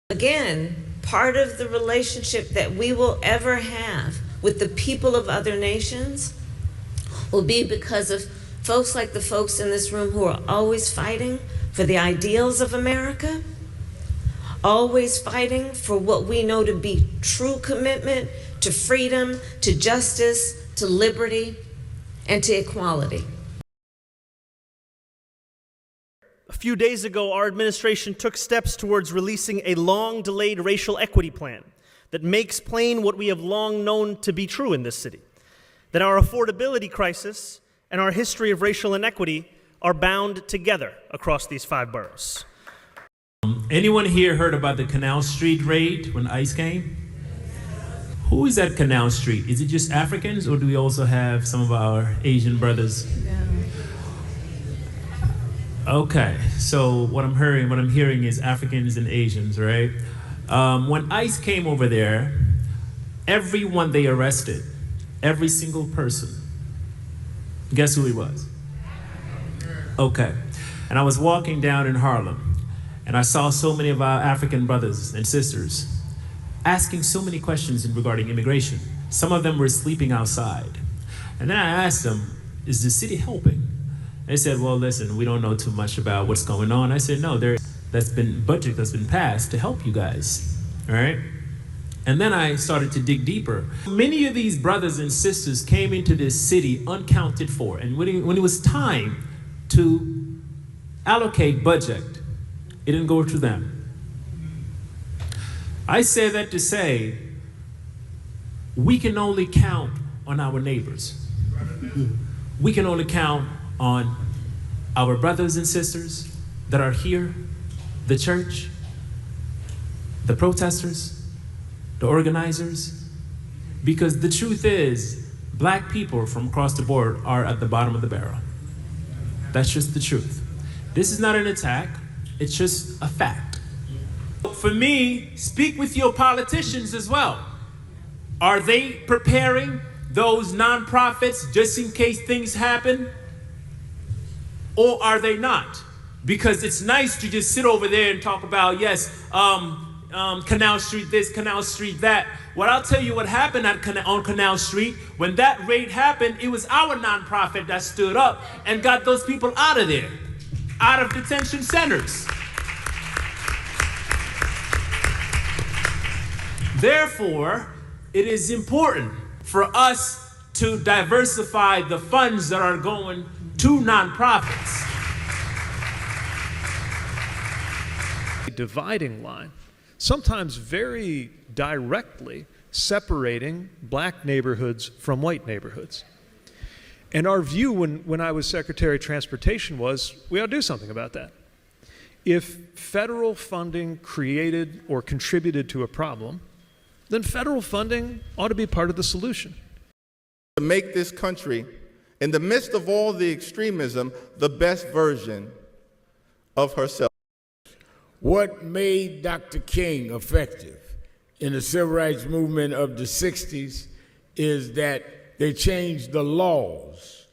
Again, part of the relationship that we will ever have with the people of other nations will be because of folks like the folks in this room who are always fighting for the ideals of America, always fighting for what we know to be true commitment to freedom, to justice, to liberty, and to equality. A few days ago, our administration took steps towards releasing a long-delayed racial equity plan that makes plain what we have long known to be true in this city, that our affordability crisis and our history of racial inequity are bound together across these 5 boroughs. Anyone here heard about the Canal Street raid when ICE came? Who is at Canal Street? Is it just Africans, or do we also have some of our Asian brothers? Okay, so what I'm hearing is Africans and Asians, right? When ICE came over there, everyone they arrested, every single person, guess who he was? Okay, and I was walking down in Harlem, and I saw so many of our African brothers and sisters asking so many questions regarding immigration. Some of them were sleeping outside. And then I asked them, is the city helping? They said, well, listen, we don't know too much about what's going on. I said, no, that's been budget that's been passed to help you guys, all right? And then I started to dig deeper. Many of these brothers and sisters came into this city uncounted for, and when it was time to allocate budget, it didn't go to them. I say that to say, we can only count on our neighbors. We can only count on our brothers and sisters that are here, the church, the protesters, the organizers, because the truth is, black people from across the board are at the bottom of the barrel. That's just the truth. This is not an attack, it's just a fact. For me, speak with your politicians as well. Are they preparing those nonprofits just in case things happen? Or are they not? Because it's nice to just sit over there and talk about, yes, Canal Street this, Canal Street that. Well, I'll tell you what happened on Canal Street. When that raid happened, it was our nonprofit that stood up and got those people out of there, out of detention centers. Therefore, it is important for us to diversify the funds that are going to nonprofits. A dividing line, sometimes very directly separating black neighborhoods from white neighborhoods. And our view when I was Secretary of Transportation was, we ought to do something about that. If federal funding created or contributed to a problem, then federal funding ought to be part of the solution. To make this country, in the midst of all the extremism, the best version of herself. What made Dr. King effective in the civil rights movement of the 60s is that they changed the laws